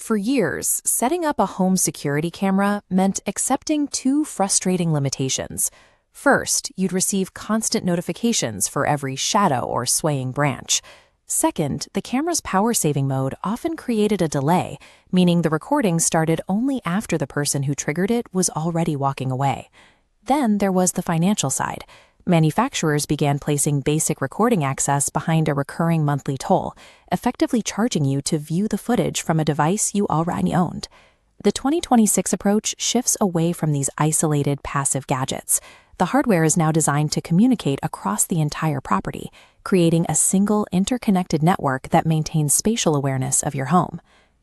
For years, setting up a home security camera meant accepting two frustrating limitations. First, you'd receive constant notifications for every shadow or swaying branch. Second, the camera's power-saving mode often created a delay, meaning the recording started only after the person who triggered it was already walking away. Then there was the financial side. Manufacturers began placing basic recording access behind a recurring monthly toll, effectively charging you to view the footage from a device you already owned. The 2026 approach shifts away from these isolated, passive gadgets. The hardware is now designed to communicate across the entire property, creating a single, interconnected network that maintains spatial awareness of your home.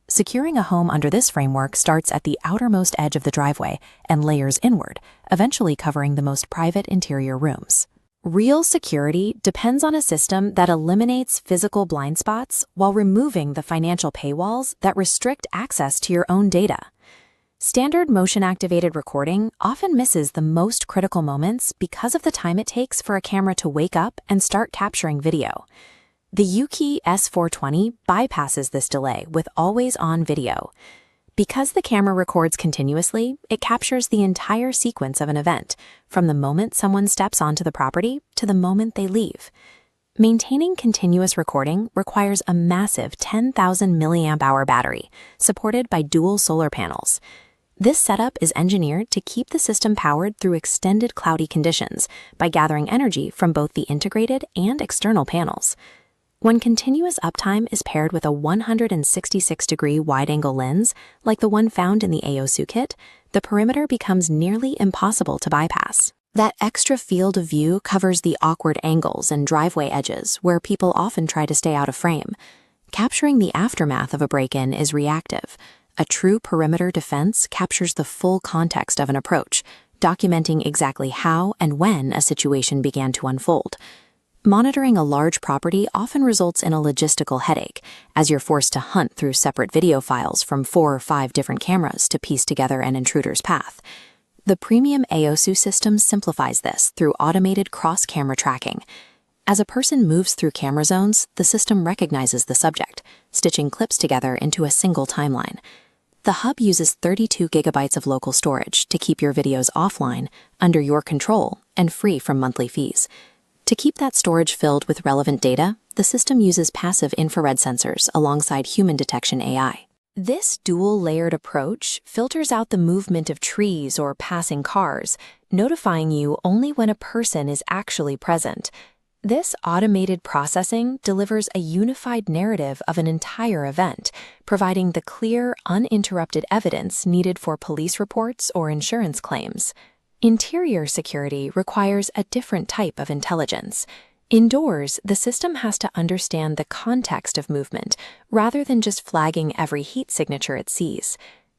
Securing a home under this framework starts at the outermost edge of the driveway and layers inward, eventually covering the most private interior rooms. Real security depends on a system that eliminates physical blind spots while removing the financial paywalls that restrict access to your own data. Standard motion-activated recording often misses the most critical moments because of the time it takes for a camera to wake up and start capturing video. The youkey S420 bypasses this delay with always-on video. Because the camera records continuously, it captures the entire sequence of an event, from the moment someone steps onto the property to the moment they leave. Maintaining continuous recording requires a massive 10,000 milliamp-hour battery, supported by dual solar panels. This setup is engineered to keep the system powered through extended cloudy conditions by gathering energy from both the integrated and external panels. When continuous uptime is paired with a 166-degree wide-angle lens, like the one found in the aosu kit, the perimeter becomes nearly impossible to bypass. That extra field of view covers the awkward angles and driveway edges where people often try to stay out of frame. Capturing the aftermath of a break-in is reactive. A true perimeter defense captures the full context of an approach, documenting exactly how and when a situation began to unfold. Monitoring a large property often results in a logistical headache, as you're forced to hunt through separate video files from 4 or 5 different cameras to piece together an intruder's path. The premium aosu system simplifies this through automated cross-camera tracking. As a person moves through camera zones, the system recognizes the subject, stitching clips together into a single timeline. The hub uses 32 gigabytes of local storage to keep your videos offline, under your control, and free from monthly fees. To keep that storage filled with relevant data, the system uses passive infrared sensors alongside human detection AI. This dual-layered approach filters out the movement of trees or passing cars, notifying you only when a person is actually present. This automated processing delivers a unified narrative of an entire event, providing the clear, uninterrupted evidence needed for police reports or insurance claims. Interior security requires a different type of intelligence. Indoors, the system has to understand the context of movement, rather than just flagging every heat signature it sees.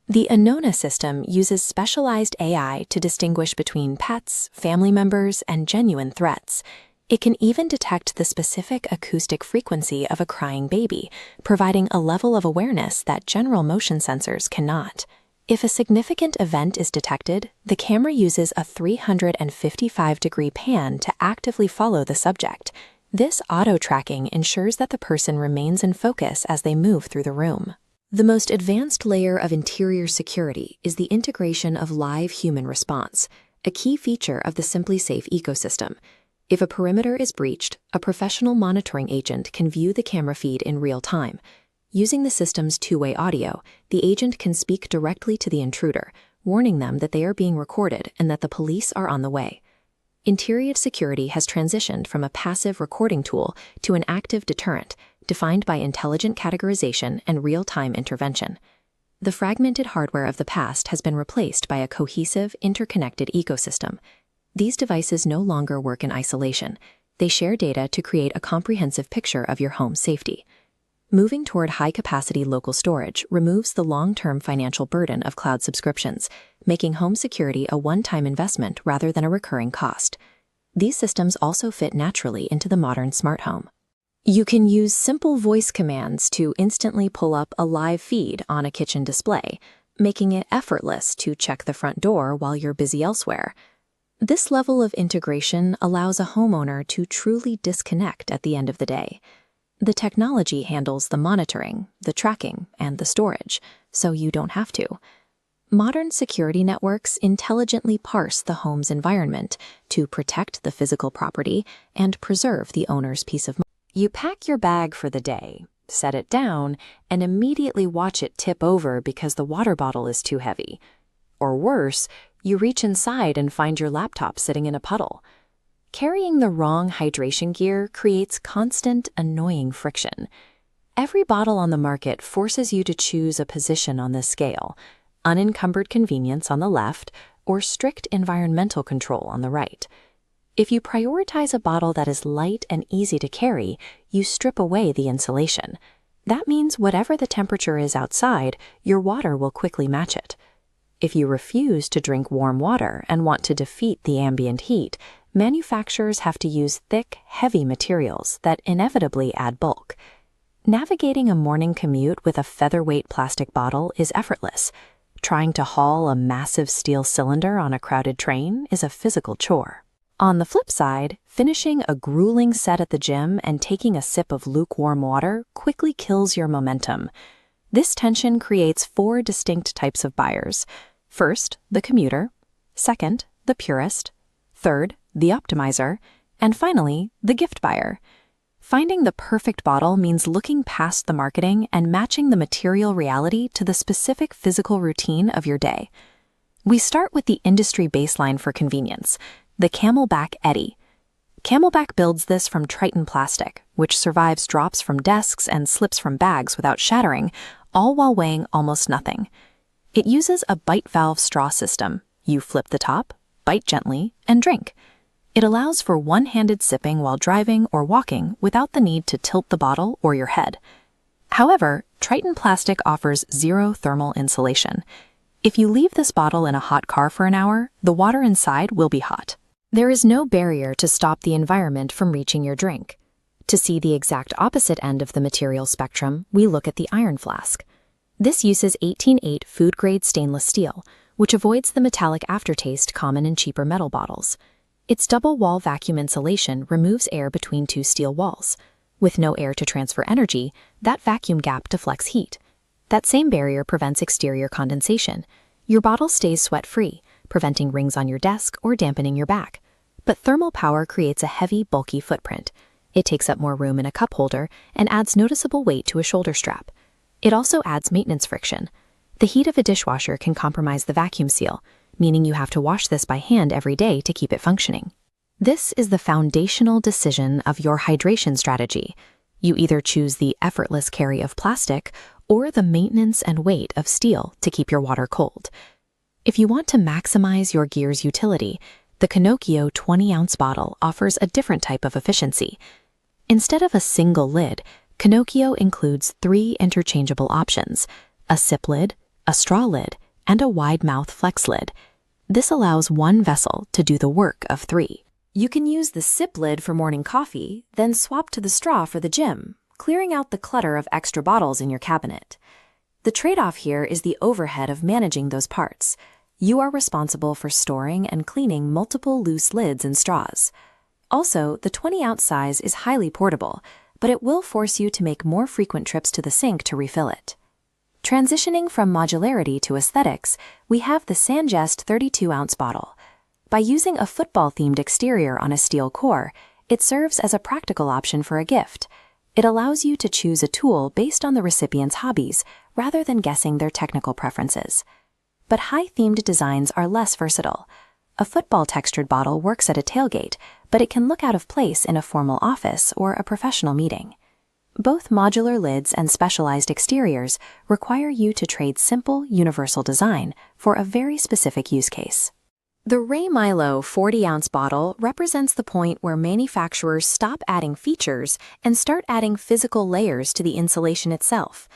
The Anona system uses specialized AI to distinguish between pets, family members, and genuine threats. It can even detect the specific acoustic frequency of a crying baby, providing a level of awareness that general motion sensors cannot. If a significant event is detected, the camera uses a 355-degree pan to actively follow the subject. This auto-tracking ensures that the person remains in focus as they move through the room. The most advanced layer of interior security is the integration of live human response, a key feature of the SimpliSafe ecosystem. If a perimeter is breached, a professional monitoring agent can view the camera feed in real time. Using the system's two-way audio, the agent can speak directly to the intruder, warning them that they are being recorded and that the police are on the way. Interior security has transitioned from a passive recording tool to an active deterrent, defined by intelligent categorization and real-time intervention. The fragmented hardware of the past has been replaced by a cohesive, interconnected ecosystem. These devices no longer work in isolation. They share data to create a comprehensive picture of your home's safety. Moving toward high-capacity local storage removes the long-term financial burden of cloud subscriptions, making home security a one-time investment rather than a recurring cost. These systems also fit naturally into the modern smart home. You can use simple voice commands to instantly pull up a live feed on a kitchen display, making it effortless to check the front door while you're busy elsewhere. This level of integration allows a homeowner to truly disconnect at the end of the day. The technology handles the monitoring, the tracking, and the storage, so you don't have to. Modern security networks intelligently parse the home's environment to protect the physical property and preserve the owner's peace of mind. You pack your bag for the day, set it down, and immediately watch it tip over because the water bottle is too heavy. Or worse, you reach inside and find your laptop sitting in a puddle. Carrying the wrong hydration gear creates constant, annoying friction. Every bottle on the market forces you to choose a position on this scale: unencumbered convenience on the left or strict environmental control on the right. If you prioritize a bottle that is light and easy to carry, you strip away the insulation. That means whatever the temperature is outside, your water will quickly match it. If you refuse to drink warm water and want to defeat the ambient heat, manufacturers have to use thick, heavy materials that inevitably add bulk. Navigating a morning commute with a featherweight plastic bottle is effortless. Trying to haul a massive steel cylinder on a crowded train is a physical chore. On the flip side, finishing a grueling set at the gym and taking a sip of lukewarm water quickly kills your momentum. This tension creates 4 distinct types of buyers. First, the commuter. Second, the purist. Third, the optimizer. And finally, the gift buyer. Finding the perfect bottle means looking past the marketing and matching the material reality to the specific physical routine of your day. We start with the industry baseline for convenience, the Camelback Eddy. Camelback builds this from Triton plastic, which survives drops from desks and slips from bags without shattering, all while weighing almost nothing. It uses a bite valve straw system. You flip the top, bite gently, and drink. It allows for one-handed sipping while driving or walking without the need to tilt the bottle or your head. However, Triton plastic offers 0 thermal insulation. If you leave this bottle in a hot car for an hour, the water inside will be hot. There is no barrier to stop the environment from reaching your drink. To see the exact opposite end of the material spectrum, we look at the iron flask. This uses 18-8 food-grade stainless steel, which avoids the metallic aftertaste common in cheaper metal bottles. Its double-wall vacuum insulation removes air between 2 steel walls. With no air to transfer energy, that vacuum gap deflects heat. That same barrier prevents exterior condensation. Your bottle stays sweat-free, preventing rings on your desk or dampening your back. But thermal power creates a heavy, bulky footprint. It takes up more room in a cup holder and adds noticeable weight to a shoulder strap. It also adds maintenance friction. The heat of a dishwasher can compromise the vacuum seal, meaning you have to wash this by hand every day to keep it functioning. This is the foundational decision of your hydration strategy. You either choose the effortless carry of plastic or the maintenance and weight of steel to keep your water cold. If you want to maximize your gear's utility, the Pinocchio 20-ounce bottle offers a different type of efficiency. Instead of a single lid, Pinocchio includes 3 interchangeable options: a sip lid, a straw lid, and a wide-mouth flex lid. This allows one vessel to do the work of 3. You can use the sip lid for morning coffee, then swap to the straw for the gym, clearing out the clutter of extra bottles in your cabinet. The trade-off here is the overhead of managing those parts. You are responsible for storing and cleaning multiple loose lids and straws. Also, the 20-ounce size is highly portable, but it will force you to make more frequent trips to the sink to refill it. Transitioning from modularity to aesthetics, we have the Sangest 32-ounce bottle. By using a football-themed exterior on a steel core, it serves as a practical option for a gift. It allows you to choose a tool based on the recipient's hobbies, rather than guessing their technical preferences. But high-themed designs are less versatile. A football-textured bottle works at a tailgate, but it can look out of place in a formal office or a professional meeting. Both modular lids and specialized exteriors require you to trade simple, universal design for a very specific use case. The Ray Milo 40-ounce bottle represents the point where manufacturers stop adding features and start adding physical layers to the insulation itself.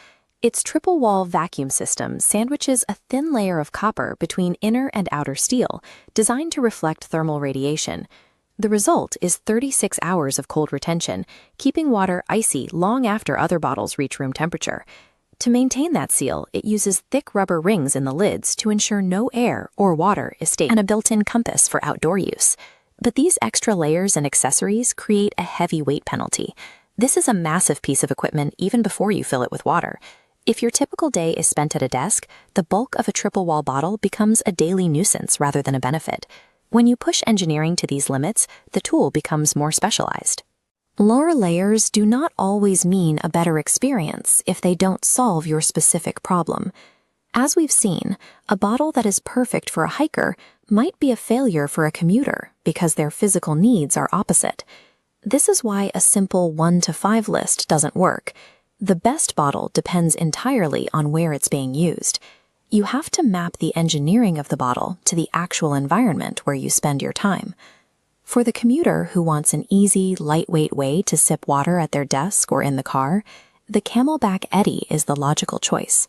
Its triple-wall vacuum system sandwiches a thin layer of copper between inner and outer steel, designed to reflect thermal radiation. The result is 36 hours of cold retention, keeping water icy long after other bottles reach room temperature. To maintain that seal, it uses thick rubber rings in the lids to ensure no air or water escape, and a built-in compass for outdoor use. But these extra layers and accessories create a heavy weight penalty. This is a massive piece of equipment even before you fill it with water. If your typical day is spent at a desk, the bulk of a triple wall bottle becomes a daily nuisance rather than a benefit. When you push engineering to these limits, the tool becomes more specialized. Lower layers do not always mean a better experience if they don't solve your specific problem. As we've seen, a bottle that is perfect for a hiker might be a failure for a commuter because their physical needs are opposite. This is why a simple 1 to 5 list doesn't work. The best bottle depends entirely on where it's being used. You have to map the engineering of the bottle to the actual environment where you spend your time. For the commuter who wants an easy, lightweight way to sip water at their desk or in the car, the Camelback Eddy is the logical choice.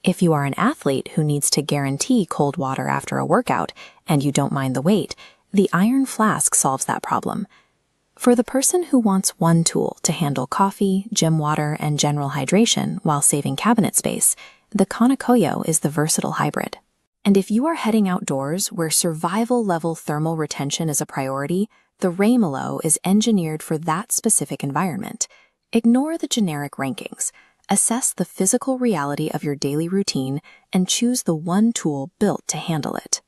If you are an athlete who needs to guarantee cold water after a workout and you don't mind the wait, the Iron Flask solves that problem. For the person who wants one tool to handle coffee, gym water, and general hydration while saving cabinet space, the Konakoyo is the versatile hybrid. And if you are heading outdoors where survival-level thermal retention is a priority, the Raymelo is engineered for that specific environment. Ignore the generic rankings. Assess the physical reality of your daily routine and choose the one tool built to handle it.